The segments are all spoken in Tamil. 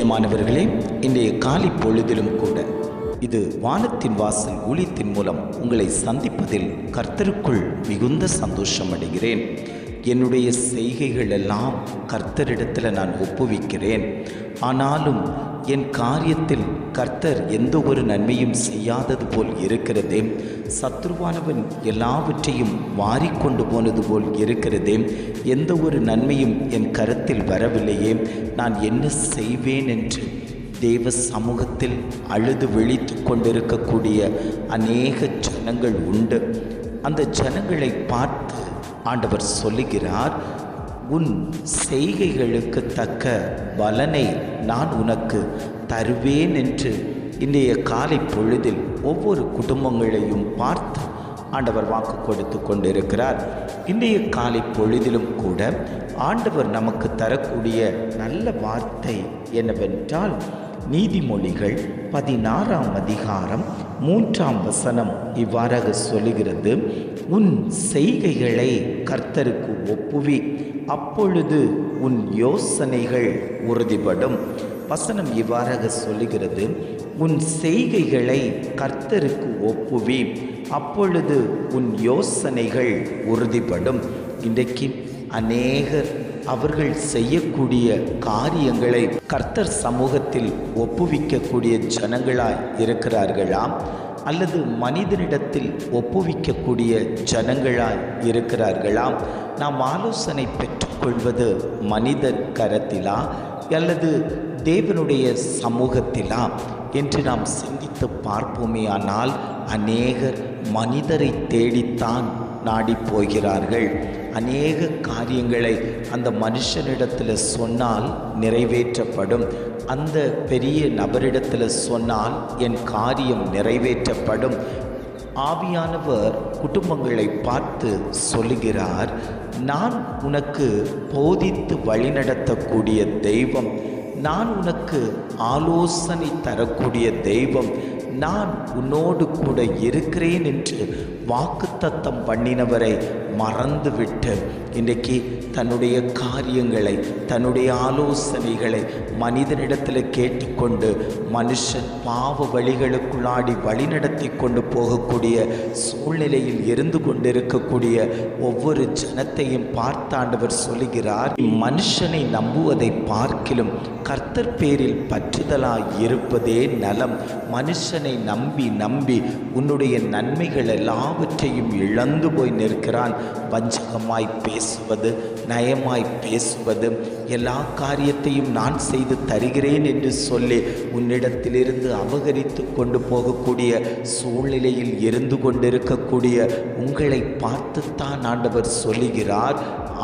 பிரியமானவர்களே, இன்றைய காலை பொழுதிலும் கூட இது வானத்தின் வாசல் ஊழியத்தின் மூலம் உங்களை சந்திப்பதில் கர்த்தருக்குள் மிகுந்த சந்தோஷம் அடைகிறேன். என்னுடைய செய்கைகள் எல்லாம் கர்த்தரிடத்தில் நான் ஒப்புவிக்கிறேன். ஆனாலும் என் காரியத்தில் கர்த்தர் எந்த ஒரு நன்மையும் செய்யாதது போல் இருக்கிறதே. சத்ருவானவன் எல்லாவற்றையும் வாரிக்கொண்டு போனது போல் இருக்கிறதே. எந்த ஒரு நன்மையும் என் கரத்தில் வரவில்லையே. நான் என்ன செய்வேன் என்று தேவ சமூகத்தில் அழுது விழித்து கொண்டிருக்கக்கூடிய அநேக ஜனங்கள் உண்டு. அந்த ஜனங்களை பார்த்து ஆண்டவர் சொல்லுகிறார், உன் செய்கைகளுக்கு தக்க பலனை நான் உனக்கு தருவேன் என்று இன்றைய காலை பொழுதில் ஒவ்வொரு குடும்பங்களையும் பார்த்து ஆண்டவர் வாக்கு கொடுத்து கொண்டிருக்கிறார். இன்றைய காலை பொழுதிலும் கூட ஆண்டவர் நமக்கு தரக்கூடிய நல்ல வார்த்தை என்னவென்றால், நீதிமொழிகள் 16ஆம் அதிகாரம் 3ஆம் வசனம் இவ்வாறாக சொல்லுகிறது, உன் செய்கைகளை கர்த்தருக்கு ஒப்புவி, அப்பொழுது உன் யோசனைகள் உறுதிப்படும். வசனம் இவ்வாறாக சொல்லுகிறது, உன் செய்கைகளை கர்த்தருக்கு ஒப்புவி, அப்பொழுது உன் யோசனைகள் உறுதிப்படும். இன்றைக்கு அநேகர் அவர்கள் செய்யக்கூடிய காரியங்களை கர்த்தர் சமூகத்தில் ஒப்புவிக்கக்கூடிய ஜனங்களாய் இருக்கிறார்களாம், அல்லது மனிதனிடத்தில் ஒப்புவிக்கக்கூடிய ஜனங்களாய் இருக்கிறார்களாம். நாம் ஆலோசனை பெற்றுக்கொள்வது மனிதர் கரத்திலா அல்லது தேவனுடைய சமூகத்திலா என்று நாம் சிந்தித்து பார்ப்போமே. ஆனால் அநேகர் மனிதரை தேடித்தான் நாடி போகிறார்கள். அநேக காரியங்களை அந்த மனுஷனிடத்தில் சொன்னால் நிறைவேற்றப்படும், அந்த பெரிய நபரிடத்தில் சொன்னால் என் காரியம் நிறைவேற்றப்படும். ஆவியானவர் குடும்பங்களை பார்த்து சொல்லுகிறார், நான் உனக்கு போதித்து வழிநடத்தக்கூடிய தெய்வம், நான் உனக்கு ஆலோசனை தரக்கூடிய தெய்வம், நான் உன்னோடு கூட இருக்கிறேன் என்று வாக்குத்தத்தம் பண்ணினவரை மறந்துவிட்டு இன்றைக்கு தன்னுடைய காரியங்களை, தன்னுடைய ஆலோசனைகளை மனிதனிடத்தில் கேட்டுக்கொண்டு மனுஷன் பாவ வழிகளுக்குள்ளாடி வழிநடத்தி கொண்டு போகக்கூடிய சூழ்நிலையில் இருந்து கொண்டிருக்கக்கூடிய ஒவ்வொரு ஜனத்தையும் பார்த்தாண்டவர் சொல்லுகிறார், மனுஷனை நம்புவதை பார்க்கிலும் கர்த்தர் பேரில் பற்றுதலாய் இருப்பதே நலம். மனுஷனை நம்பி நம்பி உன்னுடைய நன்மைகள் எல்லாவற்றையும் இழந்து போய் நிற்கிறான். வஞ்சகமாய் பேசுவது, நயமாய் பேசுவது, எல்லா காரியத்தையும் நான் செய்து தருகிறேன் என்று சொல்லி உன்னிடத்திலிருந்து அபகரித்து கொண்டு போகக்கூடிய சூழ்நிலையில் இருந்து கொண்டிருக்கக்கூடிய உங்களை பார்த்துத்தான் ஆண்டவர் சொல்லுகிறார்,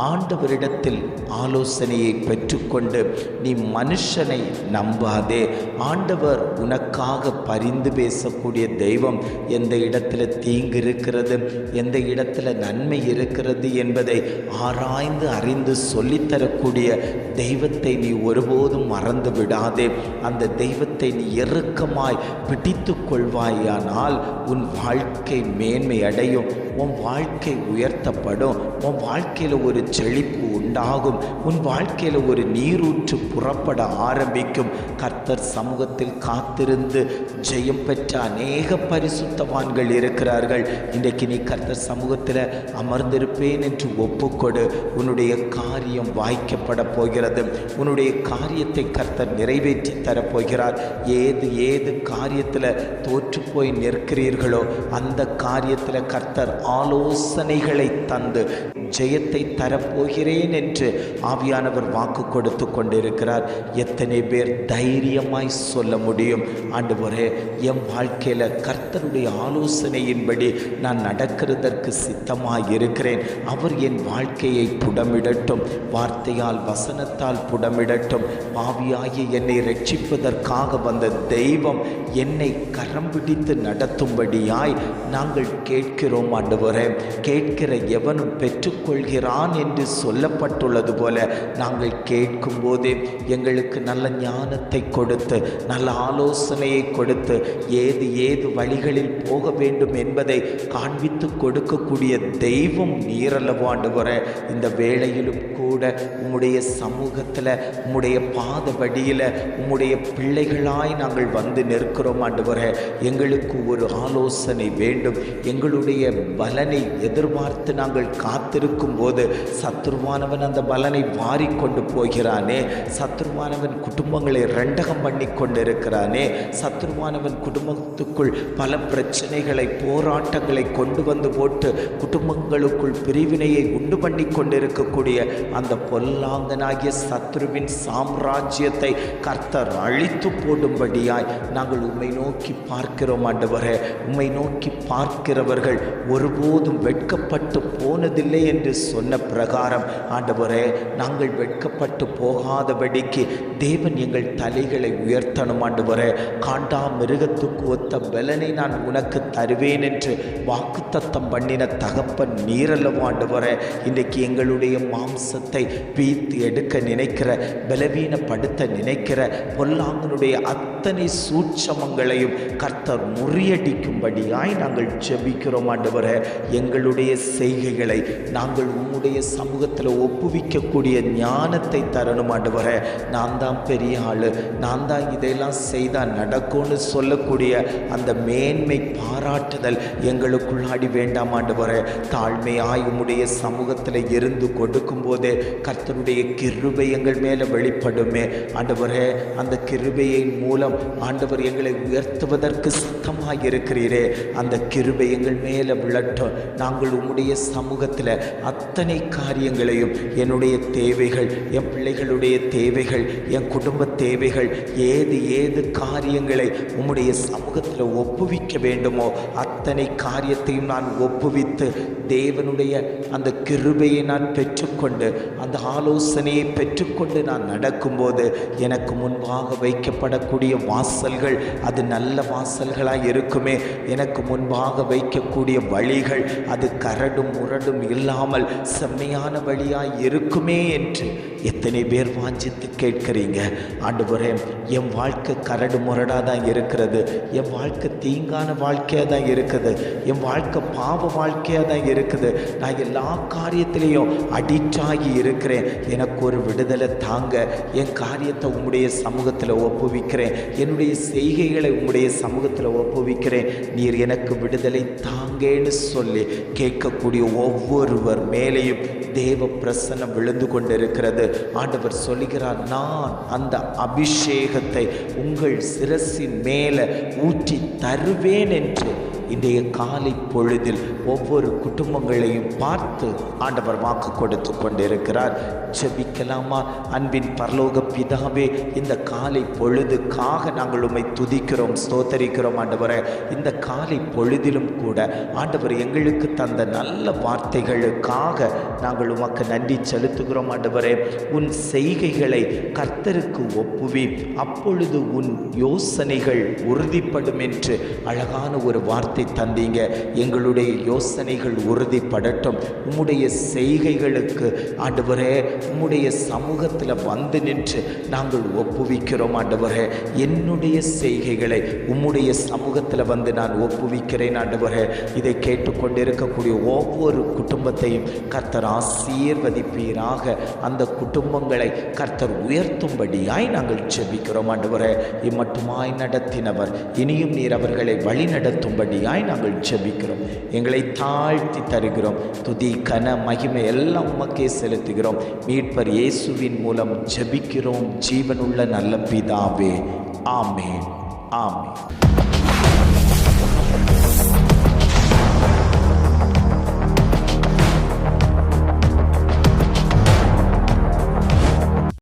ஆண்டவரிடத்தில் ஆலோசனையை பெற்றுக்கொண்டு நீ மனுஷனை நம்பாதே. ஆண்டவர் உனக்காக பரிந்து பேசக்கூடிய தெய்வம். எந்த இடத்துல தீங்கு இருக்கிறது, எந்த இடத்துல நன்மை இருக்கிறது என்பதை ஆராய்ந்து அறிந்து சொல்லித்தரக்கூடிய தெய்வத்தை நீ ஒருபோதும் மறந்து விடாதே. அந்த தெய்வத்தை நீ இறுக்கமாய் பிடித்து கொள்வாயானால் உன் வாழ்க்கை மேன்மை அடையும், உன் வாழ்க்கை உயர்த்தப்படும், உன் வாழ்க்கையில் ஒரு செழிப்பு உண்டாகும், உன் வாழ்க்கையில் ஒரு நீரூற்று புறப்பட ஆரம்பிக்கும். கர்த்தர் சமூகத்தில் காத்திருந்து ஜெயம் பெற்ற அநேக பரிசுத்தவான்கள் இருக்கிறார்கள். இன்றைக்கு நீ கர்த்தர் சமூகத்தில் அமர்ந்திருப்பேன் என்று ஒப்புக்கொடு. உன்னுடைய காரியம் வாய்க்கப்பட போகிறது. உன்னுடைய காரியத்தை கர்த்தர் நிறைவேற்றி தரப்போகிறார். ஏது காரியத்தில் தோற்று போய் நிற்கிறீர்களோ அந்த காரியத்தில் கர்த்தர் ஆலோசனைகளை தந்து ஜெயத்தை தரப்போகிறேன் என்று ஆவியானவர் வாக்கு கொடுத்து கொண்டிருக்கிறார். எத்தனை பேர் தைரியமாய் சொல்ல முடியும், ஆண்டவரே என் வாழ்க்கையில் கர்த்தருடைய ஆலோசனையின்படி நான் நடக்கிறதற்கு சித்தமாய் இருக்கிறேன். அவர் என் வாழ்க்கையை புடமிடட்டும், வார்த்தையால் வசனத்தால் புடமிடட்டும். பாவியாகி என்னை ரட்சிப்பதற்காக வந்த தெய்வம் என்னை கரம் பிடித்து நடத்தும்படியாய் நாங்கள் கேட்கிறோம். ஆண்டவரே, கேட்கிற எவனும் பெற்றுக்கொள்கிறான் என்று சொல்லப்பட்டுள்ளது போல நாங்கள் கேட்கும் போதே எங்களுக்கு நல்ல ஞானத்தை கொடுத்து, நல்ல ஆலோசனையை கொடுத்து, ஏது வழிகளில் போக வேண்டும் என்பதை காண்பித்து கொடுக்கக்கூடிய தெய்வம் நீரல்லவோ ஆண்டவரே. இந்த வேளையிலும் கூட உம்முடைய சமூகத்தில் உம்முடைய பாதபடியில் உம்முடைய பிள்ளைகளாய் நாங்கள் வந்து நிற்கிறோம் ஆண்டவரே. எங்களுக்கு ஒரு ஆலோசனை வேண்டும். எங்களுடைய பலனை எதிர்பார்த்து நாங்கள் காத்திருக்கும் போது சத்துருவானவன் அந்த பலனை வாரிக்கொண்டு போகிறானே. சத்துருவானவன் குடும்பங்களை ரெண்டகம் பண்ணி கொண்டு இருக்கிறானே. சத்துருவானவன் குடும்பத்துக்குள் பல பிரச்சனைகளை போராட்டங்களை கொண்டு வந்து போட்டு குடும்பங்களுக்குள் பிரிவினையை உண்டு பண்ணி கொண்டிருக்கக்கூடிய அந்த பொல்லாங்கனாகிய சத்துருவின் சாம்ராஜ்யத்தை கர்த்தர் அழித்து போடும்படியாய் நாங்கள் உம்மை நோக்கி பார்க்கிறோம் ஆண்டவரே. உம்மை நோக்கி பார்க்கிறவர்கள் ஒருபோதும் வெட்கப்பட்டு போனதில்லை என்று சொன்ன பிரகாரம் ஆண்டவரே, நாங்கள் வெட்கப்பட்டு போகாதபடிக்கு தேவன் எங்கள் தலைகளை உயர்த்தணும் ஆண்டவரே. காண்டா மிருகத்துக்கு ஒத்த பலனை நான் உனக்கு தருவேன் என்று வாக்குத்தத்தம் பண்ணின தகப்பன் நீரல்லவோ ஆண்டவரே. இன்றைக்கு எங்களுடைய மாம்சத்தை பீத்து எடுக்க நினைக்கிற, பலவீனப்படுத்த நினைக்கிற பொல்லாங்கனுடைய அத்தனை சூட்சமங்களையும் கர்த்தர் முறியடிக்கும்படியாய் நாங்கள் ஜெபிக்கிறோம் ஆண்டவரே. எங்களுடைய செய்கைகளை நாங்கள் உம்முடைய சமூகத்தில் ஒப்புவிக்கக்கூடிய ஞானத்தை தரணும் ஆண்டவரே. நான் தான் பெரிய ஆள், நான் தான் இதையெல்லாம் செய்தால் நடக்கும்னு சொல்லக்கூடிய அந்த மேன்மை பாராட்டுதல் எங்களுக்குள்ளாடி வேண்டாம் ஆண்டவரே. தாழ்மையாய் உம்முடைய சமூகத்தில் இருந்து கொடுக்கும் போதே கர்த்தருடைய கிருபை எங்கள் மேலே வெளிப்படுமே ஆண்டவரே. அந்த கிருபையின் மூலம் ஆண்டவர் எங்களை உயர்த்துவதற்கு சித்தமாக இருக்கிறீரே. அந்த கிருபை எங்கள் மேலே விழட்டும். நாங்கள் உம்முடைய சமூகத்தில் அத்தனை காரியங்களையும், என்னுடைய தேவைகள், என் பிள்ளைகளுடைய தேவைகள், என் குடும்ப தேவைகள், ஏது காரியங்களை உம்முடைய சமூகத்தில் ஒப்புவிக்க வேண்டுமோ அத்தனை காரியத்தையும் நான் ஒப்புவித்து தேவனுடைய அந்த கிருபையை நான் பெற்றுக்கொண்டு, அந்த ஆலோசனையை பெற்றுக்கொண்டு நான் நடக்கும்போது எனக்கு முன்பாக வைக்கப்படக்கூடிய வாசல்கள் அது நல்ல வாசல்களாக இருக்குமே. எனக்கு முன்பாக வைக்கக்கூடிய வழிகள் அது கரடும் முரடும் இல்லாமல் செம்மையான வழியாய் இருக்குமே என்று எத்தனை பேர் வாஞ்சித்து கேட்கிறீங்க ஆண்டவரே. என் வாழ்க்கை கரடு முரடாக தான் இருக்கிறது, என் வாழ்க்கை தீங்கான வாழ்க்கையாக தான் இருக்குது, என் வாழ்க்கை பாவ வாழ்க்கையாக தான் இருக்குது, நான் எல்லா காரியத்திலையும் அடிக்டாகி இருக்கிறேன், எனக்கு ஒரு விடுதலை தாங்க, என் காரியத்தை உம்முடைய சமூகத்தில் ஒப்புவிக்கிறேன், என்னுடைய செய்கைகளை உம்முடைய சமூகத்தில் ஒப்புவிக்கிறேன், நீர் எனக்கு விடுதலை தாங்கன்னு சொல்லி கேட்கக்கூடிய ஒவ்வொருவர் மேலேயும் தேவ பிரசன்னம் விழுந்து கொண்டிருக்கிறது. ஆண்டவர் சொல்லுகிறார், நான் அந்த அபிஷேகத்தை உங்கள் சிரசின் மேலே ஊற்றி தருவேன் என்று இன்றைய காலை பொழுதில் ஒவ்வொரு குடும்பங்களையும் பார்த்து ஆண்டவர் வாக்கு கொடுத்து கொண்டிருக்கிறார். ஜெபிக்கலாமா? அன்பின் பரலோக பிதாவே, இந்த காலை பொழுதுக்காக நாங்கள் உம்மை துதிக்கிறோம், ஸ்தோத்தரிக்கிறோம் ஆண்டவரே. இந்த காலை பொழுதிலும் கூட ஆண்டவர் எங்களுக்கு தந்த நல்ல வார்த்தைகளுக்காக நாங்கள் உமக்கு நன்றி செலுத்துகிறோம் ஆண்டவரே. உன் செய்கைகளை கர்த்தருக்கு ஒப்புவி, அப்பொழுது உன் யோசனைகள் உறுதிப்படும் என்று அழகான ஒரு வார்த்தை தந்தீங்க. எங்களுடைய யோசனைகள் உறுதிப்படட்டும். உம்முடைய செய்கைகளுக்கு ஆண்டவரே உம்முடைய சமூகத்தில் வந்து நின்று நாங்கள் ஒப்புவிக்கிறோம் ஆண்டவரே. என்னுடைய செய்கைகளை உம்முடைய சமூகத்தில் வந்து நான் ஒப்புவிக்கிறேன் ஆண்டவரே. இதை கேட்டுக்கொண்டிருக்கக்கூடிய ஒவ்வொரு குடும்பத்தையும் கர்த்தர் ஆசீர்வதிப்பீராக. அந்த குடும்பங்களை கர்த்தர் உயர்த்தும்படியாய் நாங்கள் ஜெபிக்கிறோம் ஆண்டவரே. இம்மட்டுமாய் நடத்தினவர் இனியும் நீர் அவர்களை வழி நடத்தும்படியாய் நாங்கள் ஜெபிக்கிறோம். எங்களை தாழ்த்தி தருகிறோம். துதி கன மகிமை எல்லாம் உமக்கே செலுத்துகிறோம். மீட்பர் இயேசுவின் மூலம் ஜெபிக்கிறோம் ஜீவனுள்ள நல்ல பிதாவே. ஆமென், ஆமென்.